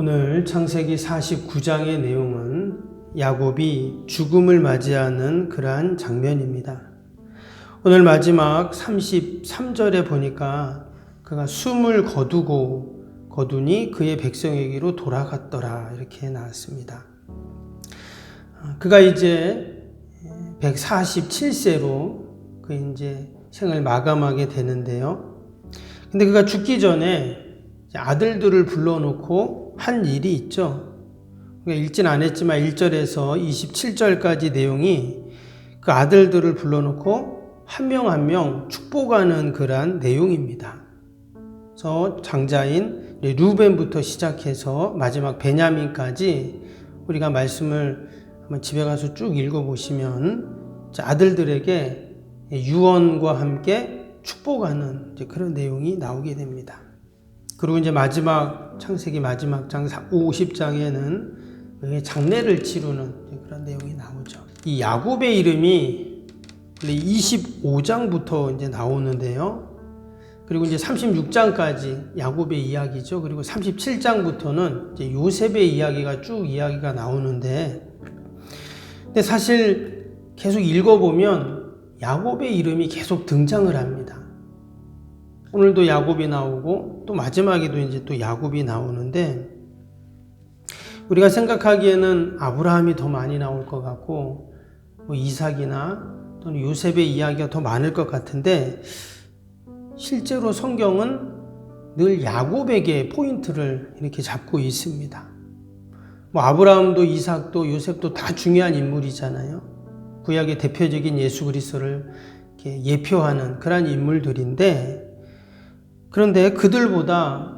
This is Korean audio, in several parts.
오늘 창세기 49장의 내용은 야곱이 죽음을 맞이하는 그러한 장면입니다. 오늘 마지막 33절에 보니까 그가 숨을 거두니 그의 백성에게로 돌아갔더라 이렇게 나왔습니다. 그가 이제 147세로 그 이제 생을 마감하게 되는데요. 근데 그가 죽기 전에 아들들을 불러놓고 한 일이 있죠. 읽진 않았지만 1절에서 27절까지 내용이 그 아들들을 불러놓고 한 명 한 명 축복하는 그러한 내용입니다. 그래서 장자인 루벤부터 시작해서 마지막 베냐민까지 우리가 말씀을 한번 집에 가서 쭉 읽어보시면 아들들에게 유언과 함께 축복하는 그런 내용이 나오게 됩니다. 그리고 이제 창세기 마지막 장 50장에는 장례를 치르는 그런 내용이 나오죠. 이 야곱의 이름이 25장부터 이제 나오는데요. 그리고 이제 36장까지 야곱의 이야기죠. 그리고 37장부터는 이제 요셉의 이야기가 쭉 이야기가 나오는데, 근데 사실 계속 읽어보면 야곱의 이름이 계속 등장을 합니다. 오늘도 야곱이 나오고 또 마지막에도 이제 또 야곱이 나오는데, 우리가 생각하기에는 아브라함이 더 많이 나올 것 같고 뭐 이삭이나 또는 요셉의 이야기가 더 많을 것 같은데, 실제로 성경은 늘 야곱에게 포인트를 이렇게 잡고 있습니다. 뭐 아브라함도 이삭도 요셉도 다 중요한 인물이잖아요. 구약의 대표적인 예수 그리스도를 이렇게 예표하는 그런 인물들인데, 그런데 그들보다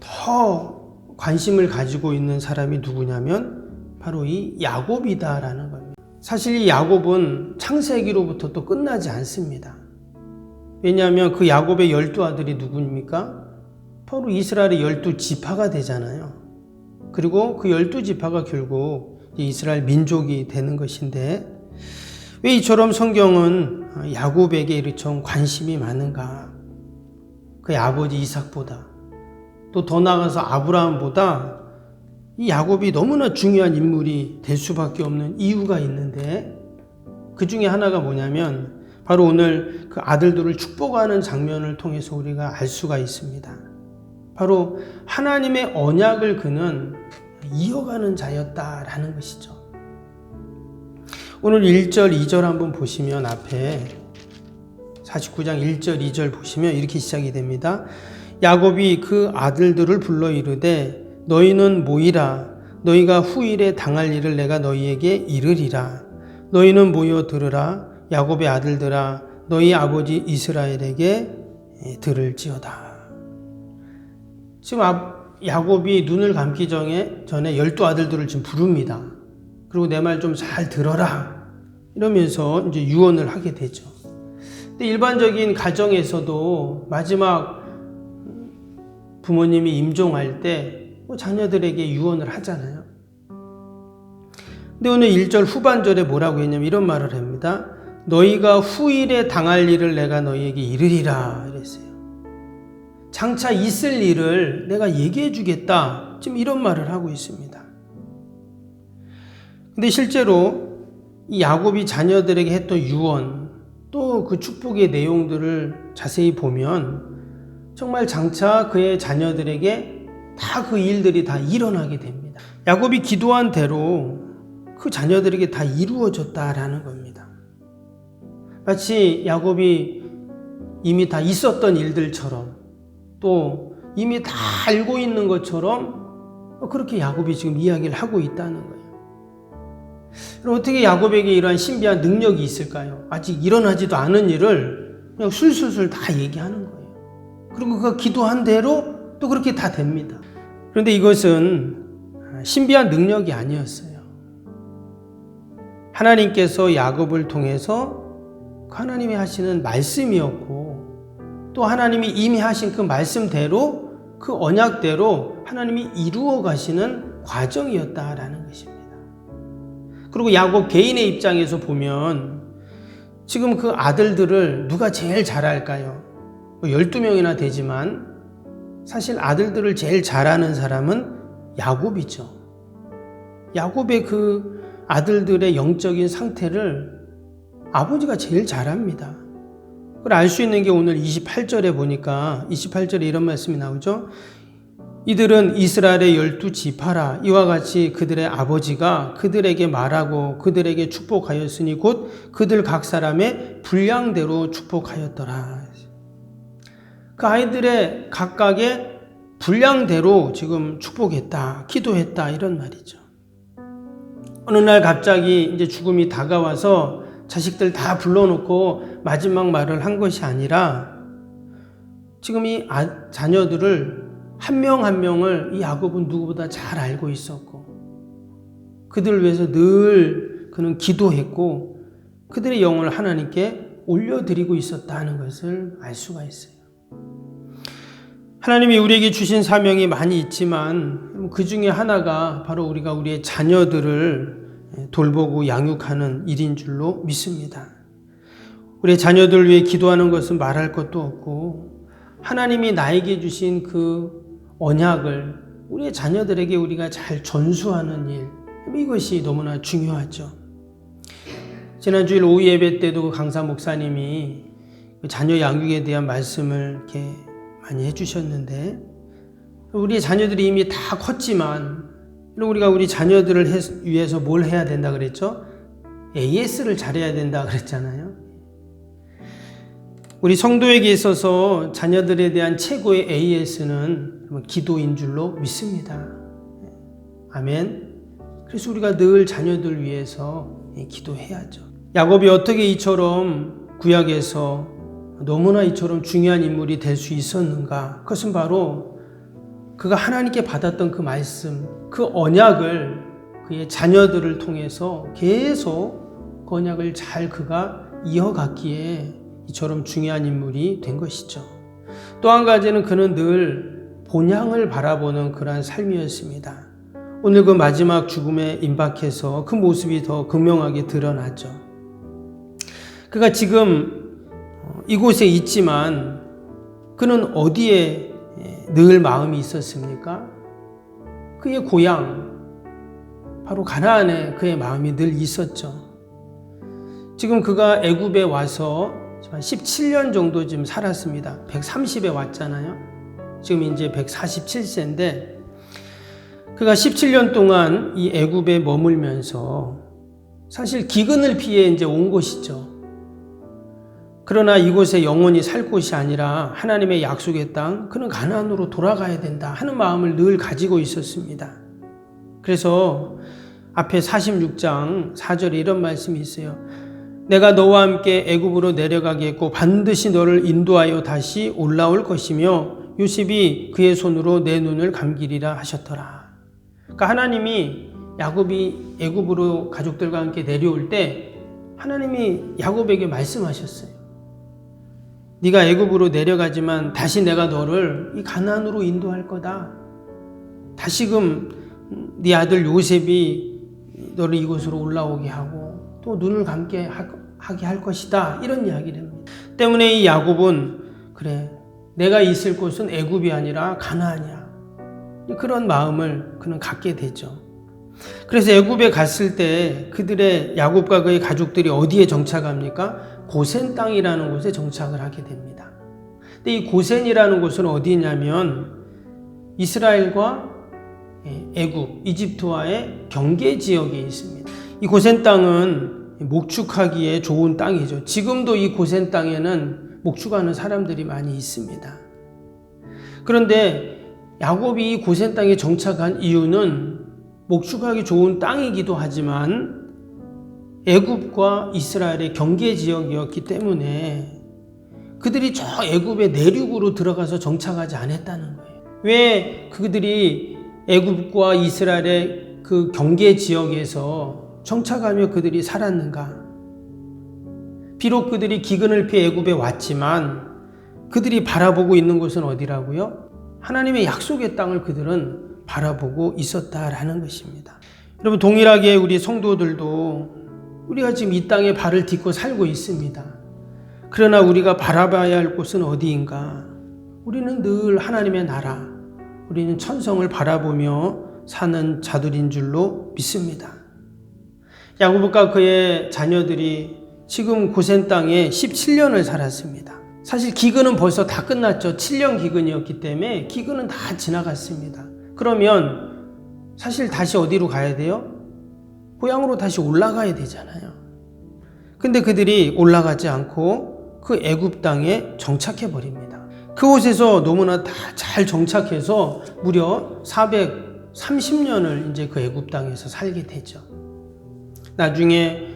더 관심을 가지고 있는 사람이 누구냐면 바로 이 야곱이다라는 겁니다. 사실 이 야곱은 창세기로부터 또 끝나지 않습니다. 왜냐하면 그 야곱의 12아들이 누구입니까? 바로 이스라엘의 12지파가 되잖아요. 그리고 그 12지파가 결국 이스라엘 민족이 되는 것인데, 왜 이처럼 성경은 야곱에게 이렇게 관심이 많은가? 그의 아버지 이삭보다, 또 더 나아가서 아브라함보다 이 야곱이 너무나 중요한 인물이 될 수밖에 없는 이유가 있는데, 그 중에 하나가 뭐냐면 바로 오늘 그 아들들을 축복하는 장면을 통해서 우리가 알 수가 있습니다. 바로 하나님의 언약을 그는 이어가는 자였다라는 것이죠. 오늘 1절, 2절 한번 보시면, 앞에 49장 1절, 2절 보시면 이렇게 시작이 됩니다. 야곱이 그 아들들을 불러 이르되 너희는 모이라. 너희가 후일에 당할 일을 내가 너희에게 이르리라. 너희는 모여 들으라. 야곱의 아들들아, 너희 아버지 이스라엘에게 들을지어다. 지금 야곱이 눈을 감기 전에 12아들들을 지금 부릅니다. 그리고 내 말 좀 잘 들어라 이러면서 이제 유언을 하게 되죠. 근데 일반적인 가정에서도 마지막 부모님이 임종할 때 자녀들에게 유언을 하잖아요. 근데 오늘 1절 후반절에 뭐라고 했냐면 이런 말을 합니다. 너희가 후일에 당할 일을 내가 너희에게 이르리라 이랬어요. 장차 있을 일을 내가 얘기해 주겠다, 지금 이런 말을 하고 있습니다. 근데 실제로 이 야곱이 자녀들에게 했던 유언, 또 그 축복의 내용들을 자세히 보면 정말 장차 그의 자녀들에게 다 그 일들이 다 일어나게 됩니다. 야곱이 기도한 대로 그 자녀들에게 다 이루어졌다라는 겁니다. 마치 야곱이 이미 다 있었던 일들처럼, 또 이미 다 알고 있는 것처럼 그렇게 야곱이 지금 이야기를 하고 있다는 거예요. 그럼 어떻게 야곱에게 이러한 신비한 능력이 있을까요? 아직 일어나지도 않은 일을 그냥 술술술 다 얘기하는 거예요. 그리고 그가 기도한 대로 또 그렇게 다 됩니다. 그런데 이것은 신비한 능력이 아니었어요. 하나님께서 야곱을 통해서 하나님이 하시는 말씀이었고, 또 하나님이 이미 하신 그 말씀대로, 그 언약대로 하나님이 이루어 가시는 과정이었다라는 것입니다. 그리고 야곱 개인의 입장에서 보면 지금 그 아들들을 누가 제일 잘할까요? 12명이나 되지만 사실 아들들을 제일 잘하는 사람은 야곱이죠. 야곱의 그 아들들의 영적인 상태를 아버지가 제일 잘 압니다. 그걸 알 수 있는 게 오늘 28절에 보니까 28절에 이런 말씀이 나오죠. 이들은 이스라엘의 12지파라. 이와 같이 그들의 아버지가 그들에게 말하고 그들에게 축복하였으니 곧 그들 각 사람의 분량대로 축복하였더라. 그 아이들의 각각의 분량대로 지금 축복했다, 기도했다, 이런 말이죠. 어느 날 갑자기 이제 죽음이 다가와서 자식들 다 불러놓고 마지막 말을 한 것이 아니라 지금 이 자녀들을 한 명 한 명을 이 야곱은 누구보다 잘 알고 있었고 그들을 위해서 늘 그는 기도했고 그들의 영혼을 하나님께 올려드리고 있었다는 것을 알 수가 있어요. 하나님이 우리에게 주신 사명이 많이 있지만 그 중에 하나가 바로 우리가 우리의 자녀들을 돌보고 양육하는 일인 줄로 믿습니다. 우리의 자녀들을 위해 기도하는 것은 말할 것도 없고 하나님이 나에게 주신 그 언약을 우리의 자녀들에게 우리가 잘 전수하는 일, 이것이 너무나 중요하죠. 지난주일 오후 예배 때도 강사 목사님이 자녀 양육에 대한 말씀을 이렇게 많이 해주셨는데 우리의 자녀들이 이미 다 컸지만 우리가 우리 자녀들을 위해서 뭘 해야 된다 그랬죠? AS를 잘해야 된다 그랬잖아요. 우리 성도에게 있어서 자녀들에 대한 최고의 AS는 기도인 줄로 믿습니다. 아멘. 그래서 우리가 늘 자녀들 위해서 기도해야죠. 야곱이 어떻게 이처럼 구약에서 너무나 이처럼 중요한 인물이 될 수 있었는가? 그것은 바로 그가 하나님께 받았던 그 말씀, 그 언약을 그의 자녀들을 통해서 계속 그 언약을 잘 그가 이어갔기에 이처럼 중요한 인물이 된 것이죠. 또 한 가지는 그는 늘 본향을 바라보는 그러한 삶이었습니다. 오늘 그 마지막 죽음에 임박해서 그 모습이 더 극명하게 드러나죠. 그가 지금 이곳에 있지만 그는 어디에 늘 마음이 있었습니까? 그의 고향, 바로 가나안에 그의 마음이 늘 있었죠. 지금 그가 애굽에 와서 17년 정도 지금 살았습니다. 130에 왔잖아요. 지금 이제 147세인데 그가 17년 동안 이 애굽에 머물면서 사실 기근을 피해 이제 온 곳이죠. 그러나 이곳에 영원히 살 곳이 아니라 하나님의 약속의 땅, 그는 가나안으로 돌아가야 된다 하는 마음을 늘 가지고 있었습니다. 그래서 앞에 46장 4절에 이런 말씀이 있어요. 내가 너와 함께 애굽으로 내려가겠고 반드시 너를 인도하여 다시 올라올 것이며 요셉이 그의 손으로 내 눈을 감기리라 하셨더라. 그러니까 하나님이 야곱이 애굽으로 가족들과 함께 내려올 때 하나님이 야곱에게 말씀하셨어요. 네가 애굽으로 내려가지만 다시 내가 너를 이 가나안으로 인도할 거다. 다시금 네 아들 요셉이 너를 이곳으로 올라오게 하고 또 눈을 감게 하게 할 것이다. 이런 이야기를 합니다. 때문에 이 야곱은 그래 내가 있을 곳은 애굽이 아니라 가나안이야. 그런 마음을 그는 갖게 되죠. 그래서 애굽에 갔을 때 그들의 야곱과 그의 가족들이 어디에 정착합니까? 고센 땅이라는 곳에 정착을 하게 됩니다. 근데 이 고센이라는 곳은 어디냐면 이스라엘과 애굽, 이집트와의 경계 지역에 있습니다. 이 고센 땅은 목축하기에 좋은 땅이죠. 지금도 이 고센 땅에는 목축하는 사람들이 많이 있습니다. 그런데 야곱이 이 고센 땅에 정착한 이유는 목축하기 좋은 땅이기도 하지만 애굽과 이스라엘의 경계 지역이었기 때문에 그들이 저 애굽의 내륙으로 들어가서 정착하지 않았다는 거예요. 왜 그들이 애굽과 이스라엘의 그 경계 지역에서 정착하며 그들이 살았는가? 비록 그들이 기근을 피해 애굽에 왔지만 그들이 바라보고 있는 곳은 어디라고요? 하나님의 약속의 땅을 그들은 바라보고 있었다라는 것입니다. 여러분, 동일하게 우리 성도들도 우리가 지금 이 땅에 발을 딛고 살고 있습니다. 그러나 우리가 바라봐야 할 곳은 어디인가? 우리는 늘 하나님의 나라, 우리는 천성을 바라보며 사는 자들인 줄로 믿습니다. 야고보가 그의 자녀들이 지금 고센 땅에 17년을 살았습니다. 사실 기근은 벌써 다 끝났죠. 7년 기근이었기 때문에 기근은 다 지나갔습니다. 그러면 사실 다시 어디로 가야 돼요? 고향으로 다시 올라가야 되잖아요. 근데 그들이 올라가지 않고 그 애굽 땅에 정착해 버립니다. 그곳에서 너무나 다 잘 정착해서 무려 430년을 이제 그 애굽 땅에서 살게 되죠. 나중에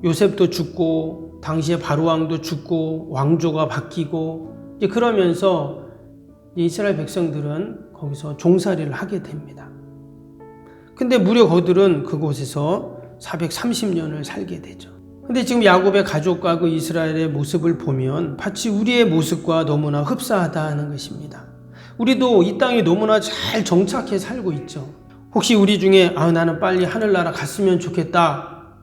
요셉도 죽고 당시에 바로왕도 죽고 왕조가 바뀌고 이제 그러면서 이스라엘 백성들은 거기서 종살이를 하게 됩니다. 근데 무려 그들은 그곳에서 430년을 살게 되죠. 근데 지금 야곱의 가족과 그 이스라엘의 모습을 보면 마치 우리의 모습과 너무나 흡사하다는 것입니다. 우리도 이 땅에 너무나 잘 정착해 살고 있죠. 혹시 우리 중에 나는 빨리 하늘나라 갔으면 좋겠다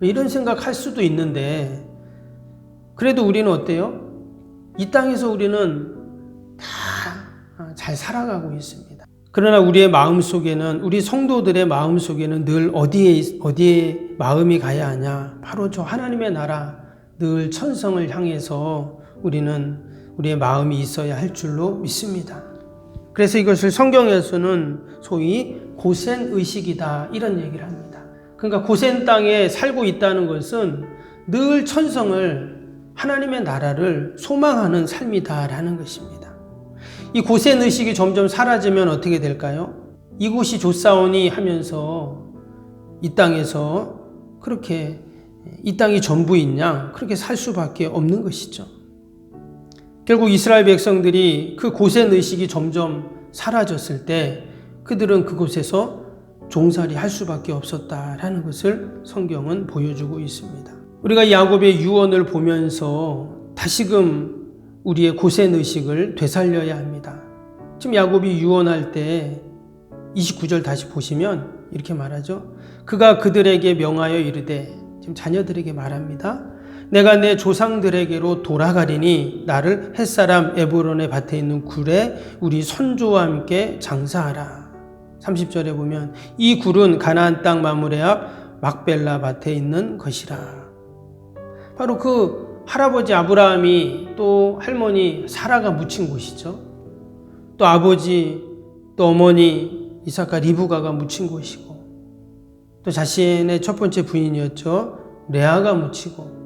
이런 생각할 수도 있는데 그래도 우리는 어때요? 이 땅에서 우리는 다 잘 살아가고 있습니다. 그러나 우리의 마음속에는 우리 성도들의 마음속에는 늘 어디에 마음이 가야 하냐? 바로 저 하나님의 나라 늘 천성을 향해서 우리는 우리의 마음이 있어야 할 줄로 믿습니다. 그래서 이것을 성경에서는 소위 고센 의식이다 이런 얘기를 합니다. 그러니까 고센 땅에 살고 있다는 것은 늘 천성을 하나님의 나라를 소망하는 삶이다라는 것입니다. 이 고센 의식이 점점 사라지면 어떻게 될까요? 이곳이 좋사오니 하면서 이 땅에서 그렇게 이 땅이 전부인 양 그렇게 살 수밖에 없는 것이죠. 결국 이스라엘 백성들이 그 고센 의식이 점점 사라졌을 때 그들은 그곳에서 종살이 할 수밖에 없었다라는 것을 성경은 보여주고 있습니다. 우리가 야곱의 유언을 보면서 다시금 우리의 고센 의식을 되살려야 합니다. 지금 야곱이 유언할 때 29절 다시 보시면 이렇게 말하죠. 그가 그들에게 명하여 이르되 지금 자녀들에게 말합니다. 내가 내 조상들에게로 돌아가리니 나를 햇사람 에브론의 밭에 있는 굴에 우리 손주와 함께 장사하라. 30절에 보면 이 굴은 가나안 땅 마므레 앞 막벨라 밭에 있는 것이라. 바로 그 할아버지 아브라함이 또 할머니 사라가 묻힌 곳이죠. 또 아버지 또 어머니 이삭과 리브가가 묻힌 곳이고 또 자신의 첫 번째 부인이었죠. 레아가 묻히고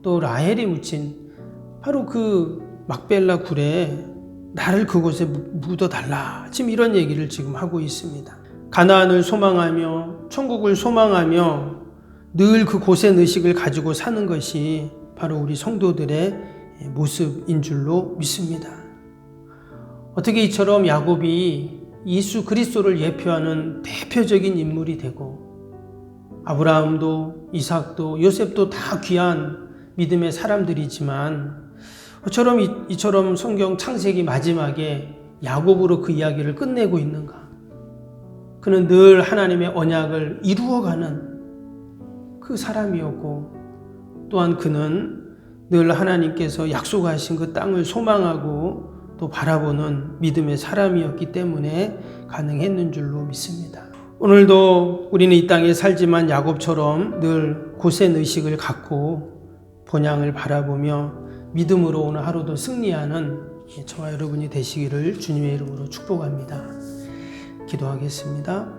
또 라헬이 묻힌 바로 그 막벨라 굴에 나를 그곳에 묻어달라. 지금 이런 얘기를 지금 하고 있습니다. 가나안을 소망하며 천국을 소망하며 늘 그 고센 의식을 가지고 사는 것이 바로 우리 성도들의 모습인 줄로 믿습니다. 어떻게 이처럼 야곱이 예수 그리스도를 예표하는 대표적인 인물이 되고 아브라함도 이삭도 요셉도 다 귀한 믿음의 사람들이지만 이처럼 성경 창세기 마지막에 야곱으로 그 이야기를 끝내고 있는가? 그는 늘 하나님의 언약을 이루어가는 그 사람이었고 또한 그는 늘 하나님께서 약속하신 그 땅을 소망하고 또 바라보는 믿음의 사람이었기 때문에 가능했는 줄로 믿습니다. 오늘도 우리는 이 땅에 살지만 야곱처럼 늘 고센 의식을 갖고 본향을 바라보며 믿음으로 오늘 하루도 승리하는 저와 여러분이 되시기를 주님의 이름으로 축복합니다. 기도하겠습니다.